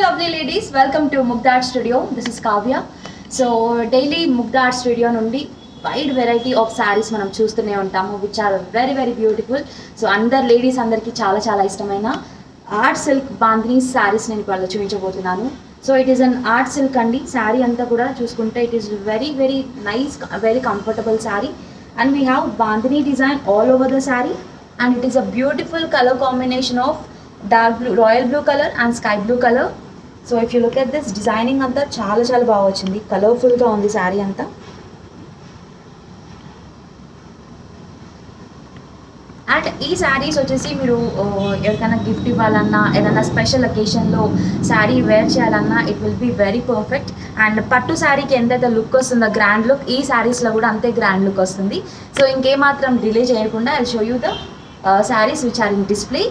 lovely ladies, welcome to Mugdha Art Studio. This is Kavya. So daily Mugdha Art Studio నుండి wide variety of sarees మనం చూస్తూనే ఉంటాము which are very beautiful. So అందరు ladies అందరికి చాలా ఇష్టమైన art silk bandhani sarees నేను ఇప్పుడు చూపించబోతున్నాను. So it is an art silk అండి. శారీ అంతా కూడా చూసుకుంటే it is very nice, very comfortable sari and we have bandhani design all over the saree and it is a beautiful color combination of dark blue, royal blue color and sky blue color. So if you look at this designing anta చాలా బాగా వచ్చింది, colourful గా ఉంది saree anta. And ఈ శారీస్ వచ్చేసి మీరు ఎవరికైనా gift ఇవ్వాలన్నా, ఏదైనా స్పెషల్ అకేషన్లో శారీ వేర్ చేయాలన్నా it will be very perfect. And పట్టు శారీకి ఎంతైతే లుక్ వస్తుందో గ్రాండ్ లుక్, ఈ శారీస్లో కూడా అంతే గ్రాండ్ లుక్ వస్తుంది. సో ఇంకేమాత్రం డిలే చేయకుండా I show you the saris which are in display.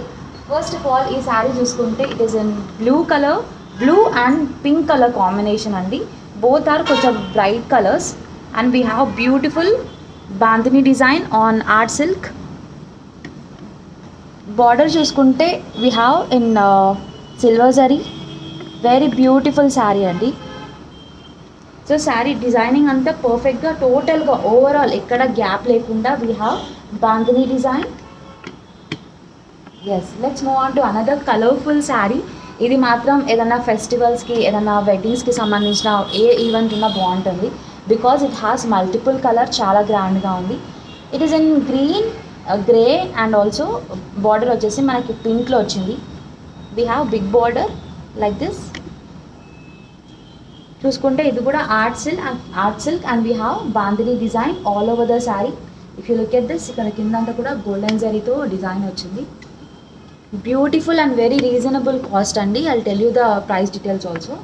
First of all ఈ శారీ చూసుకుంటే it is in blue and pink colour combination అండి. బోత్ ఆర్ కొంచెం bright colours and we have beautiful bandhani design on art silk. Border చూసుకుంటే we have in silver zari, very beautiful sari అండి. So sari designing అంతా పర్ఫెక్ట్గా టోటల్గా overall ఎక్కడ గ్యాప్ లేకుండా we have bandhani design. Yes, let's move on to another colourful sari. ఇది మాత్రం ఏదైనా ఫెస్టివల్స్కి, ఏదైనా వెడ్డింగ్స్కి సంబంధించిన ఏ ఈవెంట్ ఉన్నా బాగుంటుంది because it has multiple colour, చాలా గ్రాండ్గా ఉంది. It is in green, grey and also border వచ్చేసి మనకి పింక్లో వచ్చింది. We have big border like this. చూసుకుంటే ఇది కూడా art silk and we have bandhani design all over the sari. If you look at this, ఇక్కడ కిందంతా కూడా గోల్డెన్ జరీతో డిజైన్ వచ్చింది. Beautiful and very reasonable cost అండి. I tell you the price details also.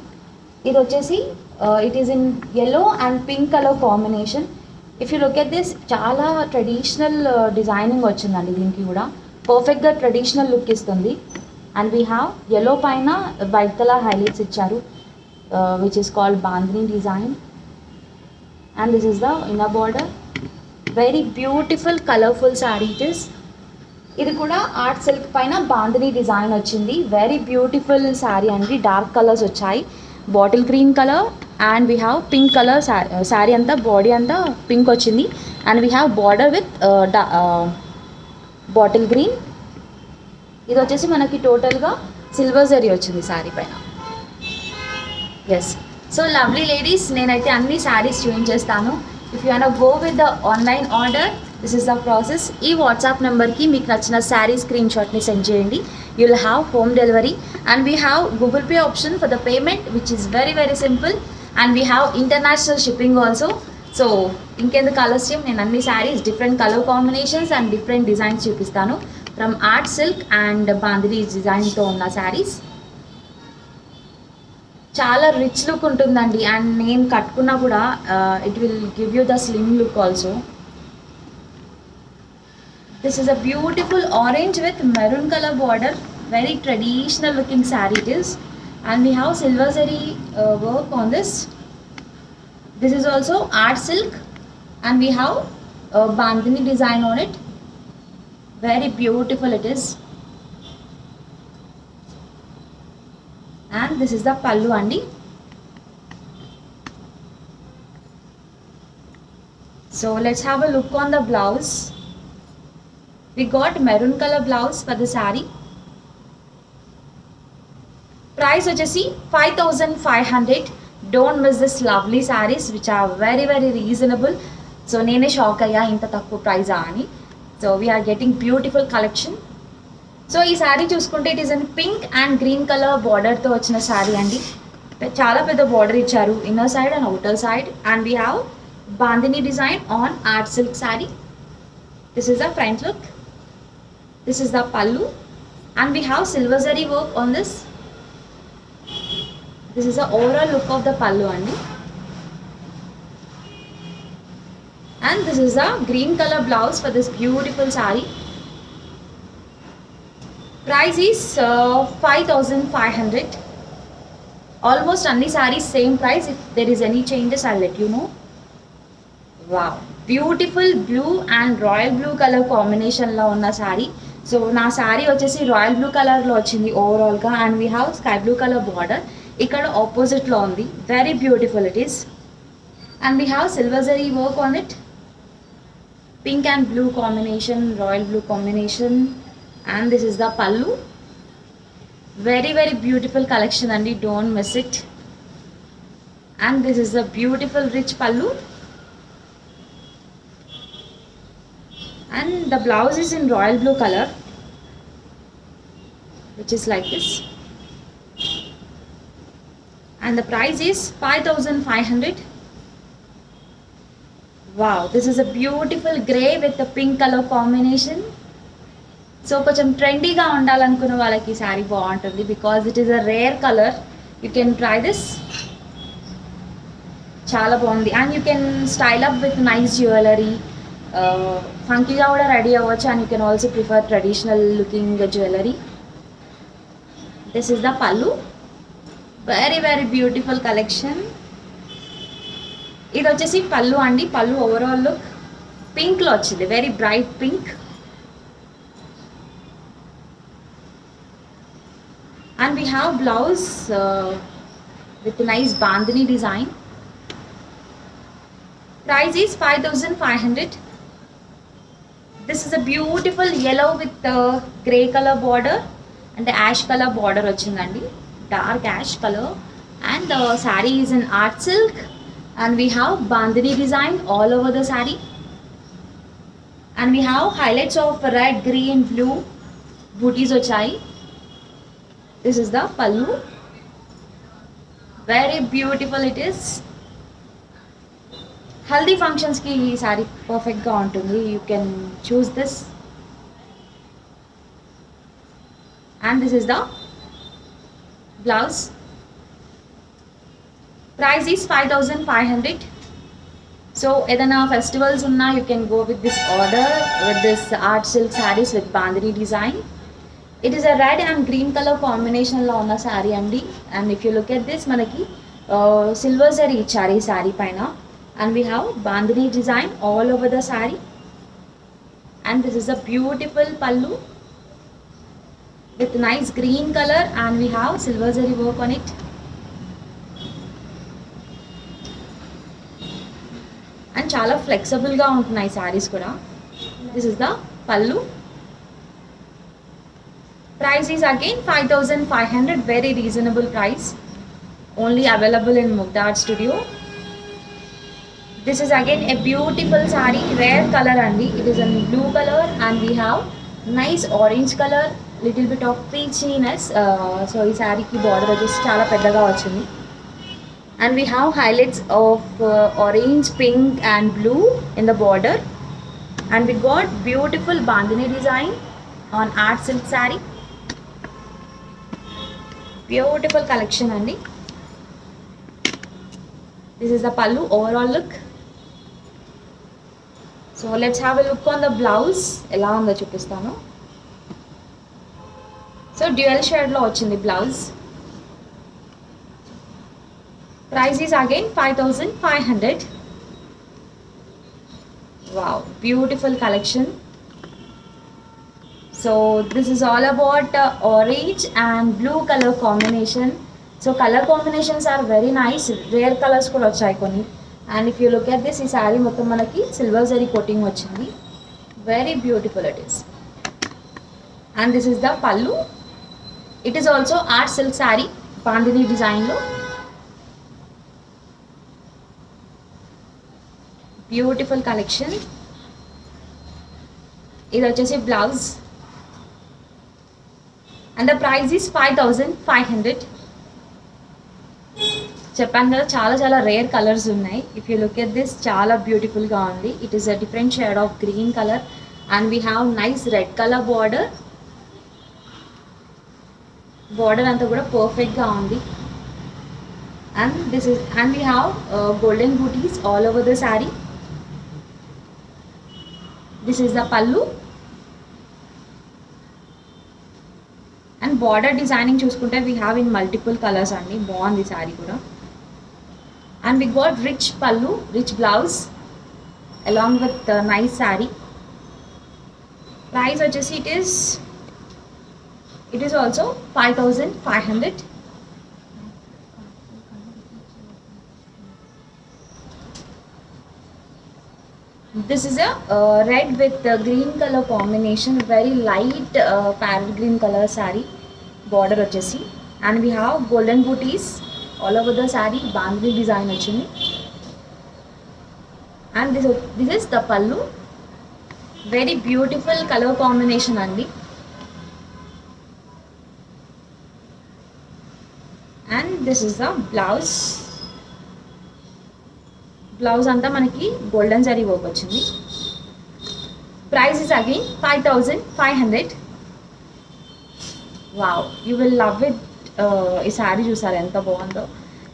ఇది వచ్చేసి it is in yellow and pink colour combination. If you look at this, చాలా traditional designing వచ్చిందండి. దీనికి కూడా పర్ఫెక్ట్గా ట్రెడిషనల్ లుక్ ఇస్తుంది. అండ్ వీ హ్యావ్ yellow పైన వైట్ కలర్ హైలైట్స్ ఇచ్చారు which is called bandhani design. And this is the inner border. Very beautiful colourful sari it is. ఇది కూడా ఆర్ట్ సిల్క్ పైన బాందినీ డిజైన్ వచ్చింది. వెరీ బ్యూటిఫుల్ శారీ అండి. డార్క్ కలర్స్ వచ్చాయి, bottle green colour and we have pink colour. Sari అంతా body అంతా pink వచ్చింది and we have border with bottle green. ఇది వచ్చేసి మనకి టోటల్గా సిల్వర్ జరీ వచ్చింది శారీ పైన. ఎస్, సో లవ్లీ లేడీస్, నేనైతే అన్ని శారీస్ చూపించేస్తాను. If you want go with the online order, this is the process. ఈ వాట్సాప్ నెంబర్కి మీకు నచ్చిన శారీ స్క్రీన్ షాట్ని సెండ్ చేయండి. You will have home delivery and we have Google Pay option for the payment which is very simple and we have international shipping also. So ఇంకెందుకు ఆలస్యం, నేను అన్ని saris different colour combinations and different designs చూపిస్తాను from art silk and bandhani డిజైన్తో ఉన్న శారీస్. చాలా rich look ఉంటుందండి and నేను కట్టుకున్నా కూడా it will give you the slim look also. This is a beautiful orange with maroon color border, very traditional looking saree it is, and we have silver zari work on this. This is also art silk and we have bandhani design on it. Very beautiful it is. And this is the pallu andi. So let's have a look on the blouse. We got maroon color blouse for the saree. Price వచ్చేసి 5500. Don't miss this lovely sarees which are very reasonable. So నేనే shock అయ్యా ఇంత తక్కువ ప్రైజా అని. So we are getting beautiful collection. So ఈ శారీ చూసుకుంటే it is in pink and green colour బార్డర్తో వచ్చిన శారీ అండి. చాలా పెద్ద బార్డర్ ఇచ్చారు inner side and outer side. And we have bandhani design on art silk sari. This is the front look. This is the pallu and we have silver zari work on this. This is the overall look of the pallu andi. And this is the green color blouse for this beautiful saree. Price is 5500. Almost anni sarees same price. If there is any changes, I'll let you know. Wow, beautiful blue and royal blue color combination lo unna saree. So నా శారీ వచ్చేసి royal blue కలర్లో వచ్చింది ఓవరాల్గా and we have sky blue colour border. ఇక్కడ opposite లో ఉంది. Very beautiful it is. And we have silver zari work on it. Pink and blue combination, royal blue combination, and this is the pallu. Very beautiful collection and don't miss it. And this is the beautiful rich pallu, and the blouse is in royal blue color, which is like this, and the price is 5,500. Wow, this is a beautiful grey with the pink color combination. So కొంచెం ట్రెండీగా ఉండాలనుకున్న వాళ్ళకి ఈ శారీ బాగుంటుంది, because it is a rare colour. You can try this. చాలా బాగుంది. And you can style up with nice jewellery. ఫంకీగా కూడా ready అవ్వచ్చు. And you can also prefer traditional looking jewellery. This is the pallu. Very beautiful collection. ఇది వచ్చేసి పల్లు అండి. Pallu overall look పింక్లో వచ్చింది, very bright pink. And we have blouse with nice bandhani design. Price is 5,500. This is a beautiful yellow with grey colour border అంటే ash colour border వచ్చిందండి, dark ash colour. And the sari is in art silk. And we have bandhani design all over the saree, and we have highlights of red, green, blue booties vachai. This is the pallu. Very beautiful it is. Haldi functions ki ee saree perfect ga untundi. You can choose this. And this is the blouse. Price is 5,500. So edana festivals unna you can go with this order with this art silk sarees with bandhani design. It is a red and green color combination lo unna saree andi. And if you look at this manaki silver zari ichari saree paina, and we have bandhani design all over the saree. And this is a beautiful pallu with nice green color, and we have silver zari work on it. And చాలా ఫ్లెక్సిబుల్గా ఉంటున్నాయి శారీస్ కూడా. This is the pallu. Price is again 5,500. Very reasonable price. Only available in Mugdha art studio. This is again a beautiful sari. Rare colour అండి. It is in blue colour, and we have nice orange colour, little bit of peachiness. So ఈ శారీకి border వచ్చేసి చాలా పెద్దగా వచ్చింది. And we have highlights of orange, pink and blue in the border. And we got beautiful bandhani design on art silk saree. Beautiful collection andi. This is the pallu overall look. So let's have a look on the blouse. Ela undo chupistanu. So dual shade lo vachindi blouse. Price is again 5,500. Wow, beautiful collection. So this is all about orange and blue color combination. So color combinations are very nice. Rare colors kuda vachayi konni. And if you look at this, ee saree mottham manaki silver zari coating vachindi. Very beautiful it is. And this is the pallu. It is also art silk saree, bandhani design lo. Beautiful collection. ఇది వచ్చేసి blouse, and the price is 5,500. చెప్పాను కదా చాలా rare colours ఉన్నాయి. If you look at this, చాలా బ్యూటిఫుల్గా ఉంది. It is a different shade of green colour, and we have nice red colour border. Border అంతా కూడా పర్ఫెక్ట్గా ఉంది. And this is and we have golden booties all over the sari. This is the pallu, and border designing చూసుకుంటే we have in multiple colors అండి. బాగుంది saree కూడా. And we got rich pallu, rich blouse along with nice saree. Price వచ్చేసి it is also 5,500. This is a red with the green color combination, very light parrot green color saree border వచ్చేసి, and we have golden booties all over the saree, bandhani design వచ్చింది, and this is the pallu, very beautiful color combination అండి, and this is the blouse. Blouse అంతా మనకి golden zari work వచ్చింది. Price is again 5500. Wow, you will love it. ఈ శారీ చూసారు ఎంత బాగుందో.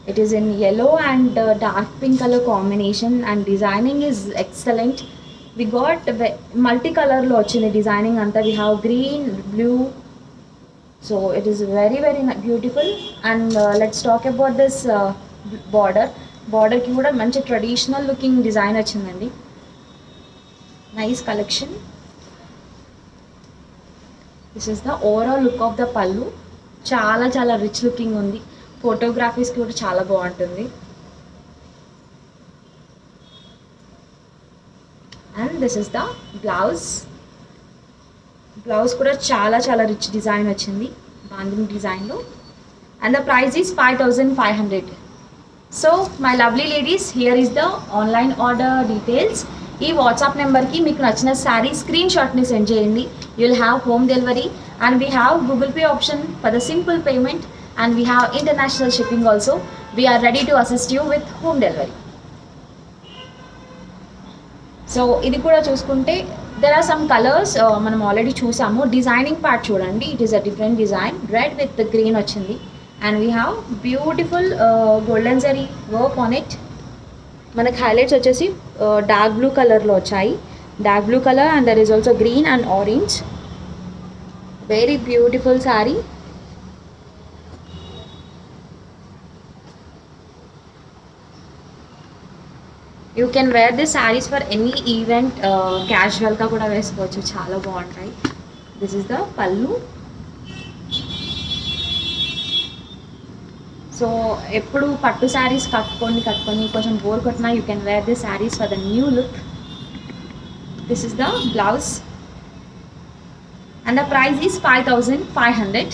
It is in yellow and dark pink colour combination and designing is excellent. We got multi కలర్లో వచ్చింది designing అంతా. We have green, blue, so it is very very beautiful. And let's talk about this బార్డర్కి కూడా మంచి traditional looking design వచ్చిందండి. Nice collection. This is the overall look of the పళ్ళు. చాలా చాలా రిచ్ లుకింగ్ ఉంది. ఫోటోగ్రఫీస్కి కూడా చాలా బాగుంటుంది. And this is the blouse. Blouse కూడా చాలా చాలా రిచ్ డిజైన్ వచ్చింది, బాందిని డిజైన్లో. And the price is 5500. So my lovely ladies, here is the online order details. ఈ వాట్సాప్ నెంబర్కి మీకు నచ్చిన శారీ స్క్రీన్ షాట్ని సెండ్ చేయండి. You will have home delivery and we have Google Pay option for the simple payment and we have international shipping also. We are ready to assist you with home delivery. So ఇది కూడా చూసుకుంటే there are some colours మనం already చూసాము. Designing part చూడండి, it is a different design. Red with green వచ్చింది. And we have beautiful golden zari work on it. మనకి highlights వచ్చేసి dark blue కలర్లో వచ్చాయి. Dark blue colour and there is also green and orange. Very beautiful sari. You can wear this saris for any event. క్యాజువల్గా కూడా వేసుకోవచ్చు, చాలా బాగుంటాయి. This is the pallu. So ఎప్పుడు పట్టు శారీస్ కట్టుకొని కొంచెం బోర్ కొట్టినా you can wear this saris for the new look. This is the blouse and the price is 5500.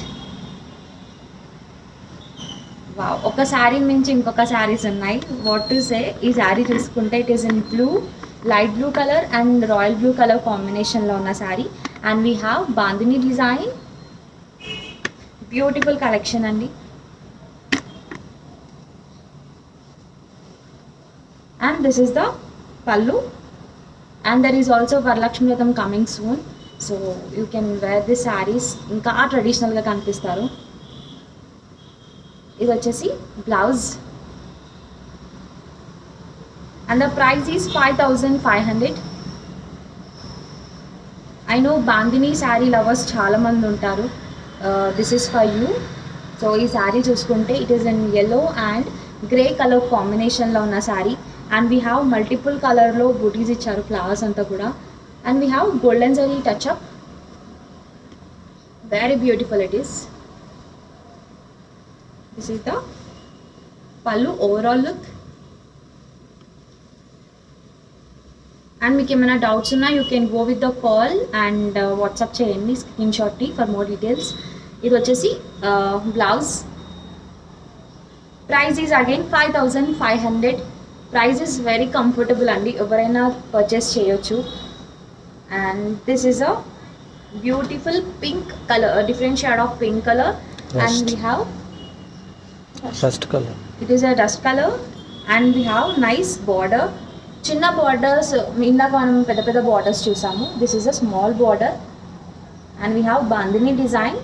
Wow, ఒక శారీ మించి ఇంకొక శారీస్ ఉన్నాయి. What to say. ఈ శారీ చూసుకుంటే it is in blue, light blue colour and royal blue colour కాంబినేషన్లో ఉన్న sari. And we have bandhani design. Beautiful collection అండి. And this is the pallu and there is also Varalakshmi Vratham coming soon, so you can wear this sarees ఇంకా ట్రెడిషనల్గా కనిపిస్తారు. ఇది వచ్చేసి blouse and the price is 5500. I know bandhani sari lovers చాలామంది ఉంటారు. This is for you. So ఈ శారీ చూసుకుంటే it is in yellow and grey colour కాంబినేషన్లో ఉన్న sari. And we have multiple కలర్లో బూటీస్ ఇచ్చారు, ఫ్లవర్స్ అంతా కూడా. And we have golden zari touch up. Very beautiful it is. This is the పల్లు ఓవరాల్ లుక్. అండ్ మీకు ఏమైనా డౌట్స్ ఉన్నా you can go with the call and WhatsApp చేయండి స్క్రీన్ షాట్ని ఫర్ మోర్ డీటెయిల్స్. ఇది వచ్చేసి blouse. Price is again 5500. Price is very comfortable అండి, ఎవరైనా purchase చేయొచ్చు. And this is a beautiful pink colour, different shade of pink colour. And we have dust colour. It is a dust colour and we have nice border. చిన్న borders ఇందాక మనం పెద్ద పెద్ద borders చూసాము. This is a small border and we have bandhani design.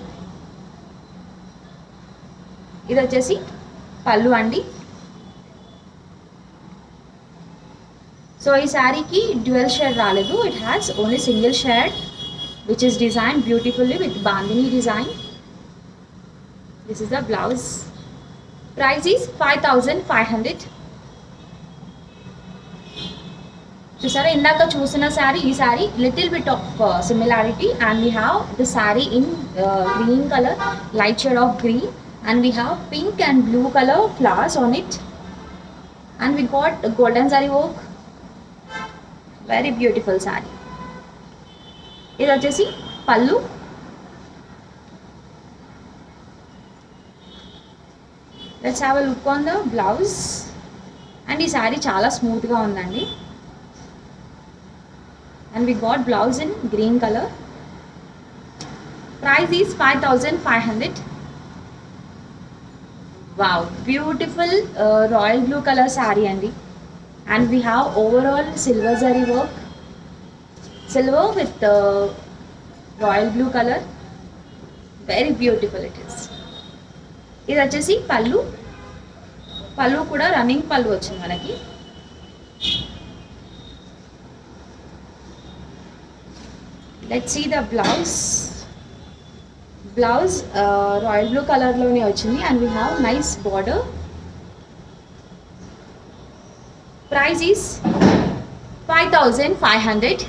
ఇది వచ్చేసి పళ్ళు అండి. సో ఈ శారీకి డ్యూయల్ షేడ్ రాలేదు, it has only single shade which is design beautifully with bandhani design. This is the blouse. Price is 5500. చూసారా ఇందాక చూసిన శారీ ఈ sari little bit of similarity. And we have the sari in green colour, light shade of green. And we have pink and blue color flowers on it. And we got golden zari work. Very beautiful sari. ఇది వచ్చేసి pallu. Let's have a look on the blouse. And ఈ శారీ చాలా స్మూత్గా ఉందండి. And we got blouse in green colour. Price is 5500. Wow, beautiful royal blue colour sari అండి. And we have overall silver zari work, silver with royal blue colour. Very beautiful it is. ఇది వచ్చేసి పళ్ళు. పళ్ళు కూడా running pallu వచ్చింది మనకి. Let's see the blouse. Blouse royal blue కలర్లోనే వచ్చింది. And we have nice border. Price is 5500.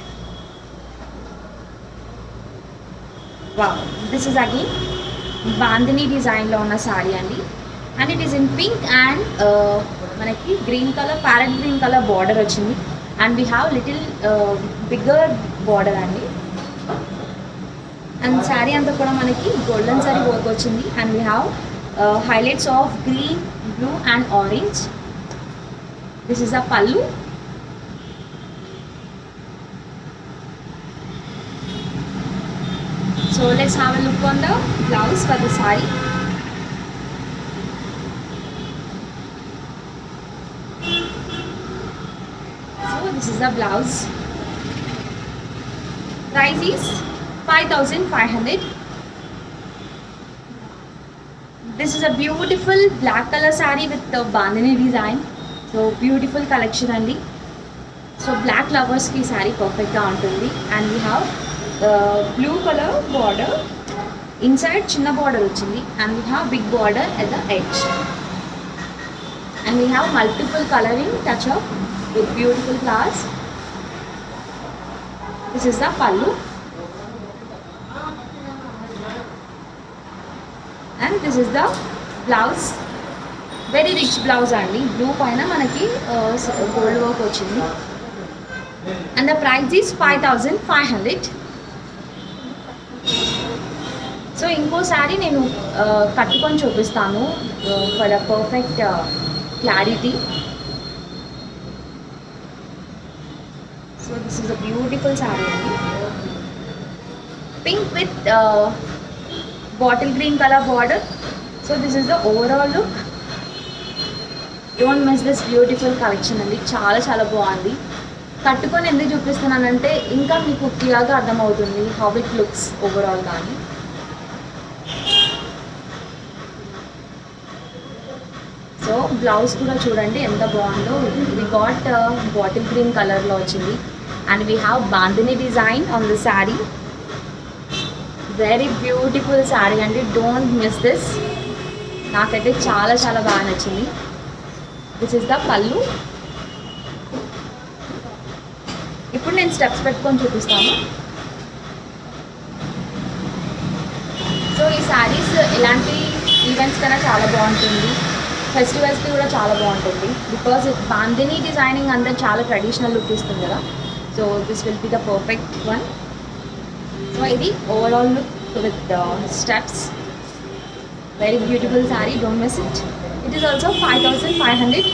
Wow, this is again bandhani డిజైన్లో ఉన్న శారీ అండి. And it is in pink and మనకి green colour, parrot green colour border వచ్చింది. And we have little bigger border అండి. And sari అంతా కూడా మనకి గోల్డెన్ శారీ వర్క్ వచ్చింది. And we have highlights of green, blue and orange. This is a pallu. So let's have a look on the blouse for the sari. So this is the blouse. Price is 5500. This is a beautiful black color saree with the bandhani design. So beautiful collection andi. So black lovers ki saree perfect ga untundi. And we have blue color border. Inside chinna border ochindi. And we have big border at the edge. And we have multiple coloring touch up with beautiful flowers. This is the pallu. And this is the blouse. Very rich blouse andi. Blue paina manaki gold work ochindi. And the price is 5500. So inko saree nenu kattukoni chupistanu for a perfect clarity. So this is a beautiful saree andi. Pink with bottle green color border. So this is the overall look. Don't miss this beautiful collection andi. Chaala chaala bagundi. Kattukoni enduku chupistunnanante inka meeku clear ga ardham avutundi how it looks overall gaani. So blouse kuda chudandi enta bagundo. We got bottle green color lo ochindi. And we have bandhani design on the saree. Very beautiful saree and don't miss this. Nakaite chaala chaala baga nachindi. This is the pallu. ఇప్పుడు నేను steps పెట్టుకొని చూపిస్తాను. So ఈ శారీస్ ఇలాంటి events కన్నా చాలా బాగుంటుంది. ఫెస్టివల్స్కి కూడా చాలా బాగుంటుంది. బికాజ్ బాందిని డిజైనింగ్ అంతా చాలా ట్రెడిషనల్ లుక్ ఇస్తుంది కదా. So this will be the perfect one. So ఇది overall look with steps. Very beautiful sari. Don't miss it. It is also 5500.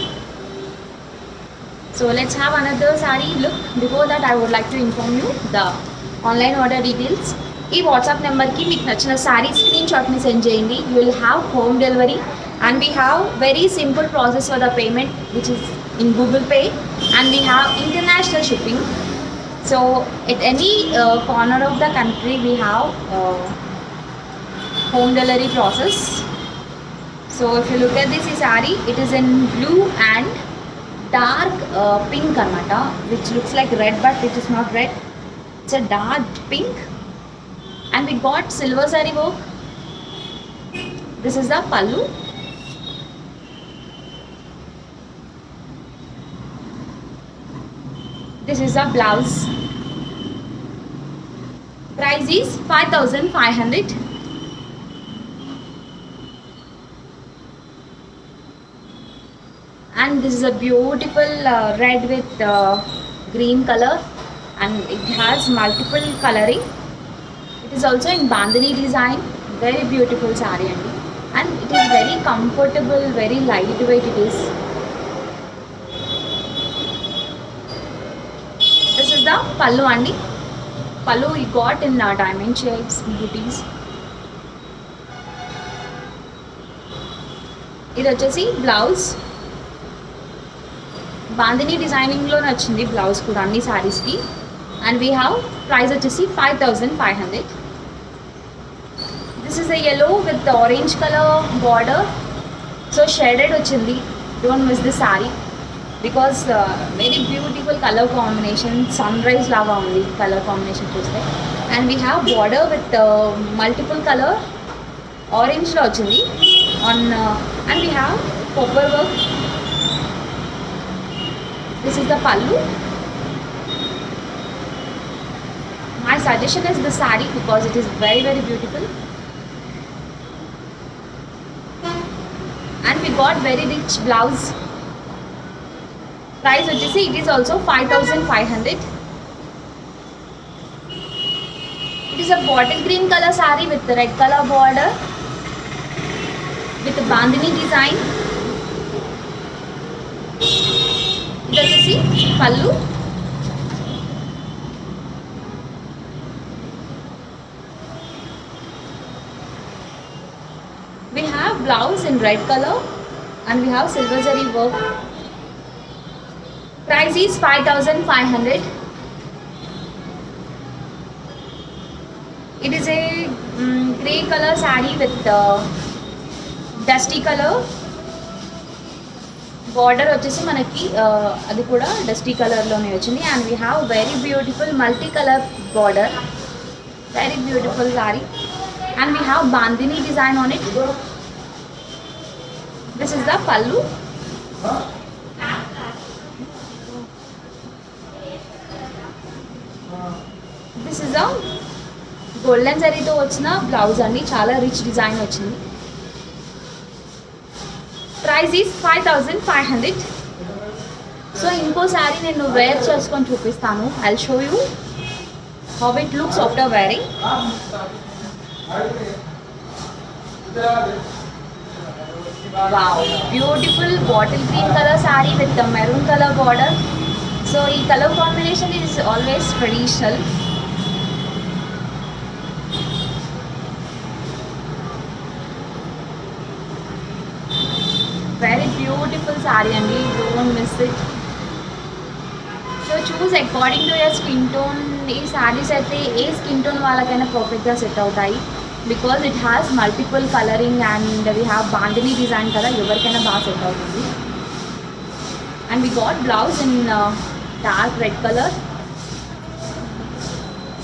So let's have another saree look. Before that I would like to inform you the online order details. ఈ WhatsApp నెంబర్కి మీకు నచ్చిన sari screen షాట్ని send చేయండి. You will have home delivery and we have very simple process for the payment which is in Google pay and we have international shipping. So at any corner of the country we have home delivery process. So if you look at this saree, it is in blue and dark pink anamata, which looks like red but it is not red. It's a dark pink and we got silver saree work. This is the pallu. This is the blouse. Price is 5500. And this is a beautiful red with green color. and it has multiple coloring. It is also in bandhani design. Very beautiful saree andi, and it is very comfortable, very lightweight it is. This is the pallu andi. Pallu we got in diamond shapes, booties. ఇది వచ్చేసి blouse, bandhani డిజైనింగ్లోనే వచ్చింది blouse కూడా అన్ని శారీస్కి. And we have price వచ్చేసి 5500. This is a yellow with orange colour border. So shaded వచ్చింది. Don't miss this sari because very beautiful colour combination, sunrise లాగా ఉంది కలర్ కాంబినేషన్ చూస్తే. And we have border with multiple colour, ఆరెంజ్లో వచ్చింది on. And we have copper work. This is the pallu. My suggestion is the saree because it is very very beautiful, and we got very rich blouse. Price వచ్చేసి it is also 5500. It is a bottle green color saree with the red color border with the bandhani design. ఇది వచ్చేసి పల్లు. We have blouse in red color and we have silver zari work. Price is 5500. It is a grey color saree with dusty color border వచ్చేసి మనకి అది కూడా dusty కలర్లోనే వచ్చింది. And we have very beautiful multi colour border, very beautiful saree. And we have bandhani design on it. This is the pallu. This is the golden zari తో వచ్చిన blouse అండి. చాలా రిచ్ డిజైన్ వచ్చింది. Price is 5500. So ఇంకో శారీ నేను wear చేసుకొని చూపిస్తాను. I show you how it looks after wearing. Wow, beautiful bottle green color saree with the maroon color border. So the color combination is always traditional. Very beautiful saree and don't miss it. So choose according to your skin tone. ఈ sarees అయితే ఏ skin tone వాళ్ళకైనా పర్ఫెక్ట్గా set అవుతాయి because it has multiple colouring and we have bandhani design కదా, ఎవరికైనా బాగా set అవుతుంది. And we got blouse in dark red colour.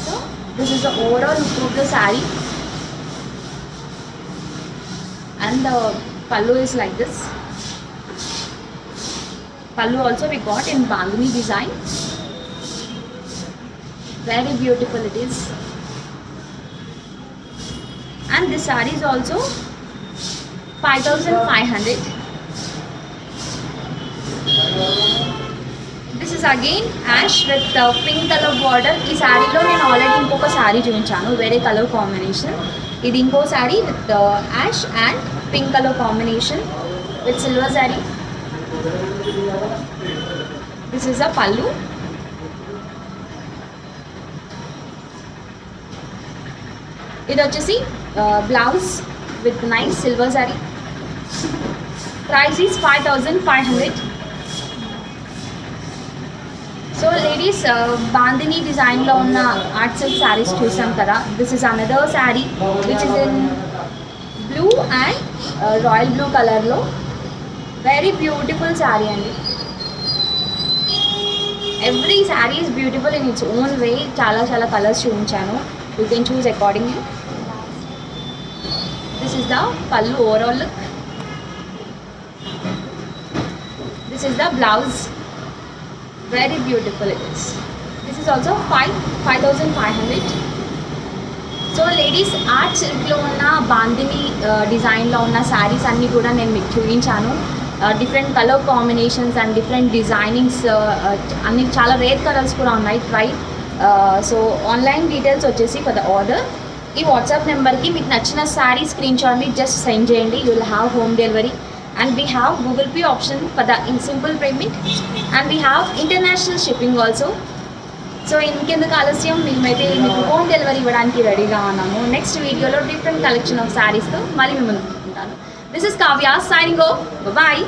So this is the overall look of the sari and the pallu is like this. Pallu also we got in bandhani design. Very beautiful it is. And this saree is also 5500. This is again ash with pink color border. ఈ శారీలో నేను already ఇంకొక శారీ చూపించాను వేరే colour combination. ఇది ఇంకో sari with ash and pink colour combination with silver sari. This is a pallu. ఇది వచ్చేసి blouse with nice silver sari. Price is 5500. So ladies bandhani డిజైన్లో ఉన్న ఆర్ట్ సిల్క్ శారీస్ చూసాం కదా. This is another sari which is in blue and royal blue కలర్లో. Very beautiful sari అండి. Every sari is beautiful in its own way. చాలా చాలా కలర్స్ చూపించాను. You can choose accordingly. This is the pallu overall look. This is the blouse. Very beautiful it is. This is also 5500. So ladies, art silk lo unna bandhani design lo unna sarees anni kuda nenu meeku chuvinchanu. Different color combinations and different designings anni chaala rare colors kuda unnai. Try so online details వచ్చేసి for the order ఈ WhatsApp నెంబర్కి మీకు నచ్చిన sari screen షాట్ని just send చేయండి. You will have home delivery and we have Google Pay option for the in simple payment and we have international shipping also. So ఇంకెందుకు ఆలస్యం, మేమైతే మీకు హోమ్ డెలివరీ ఇవ్వడానికి రెడీగా ఉన్నాము. నెక్స్ట్ వీడియోలో డిఫరెంట్ కలెక్షన్ ఆఫ్ శారీస్తో మళ్ళీ మిమ్మల్ని ఉంటాను. This is Kavya signing off. Bye.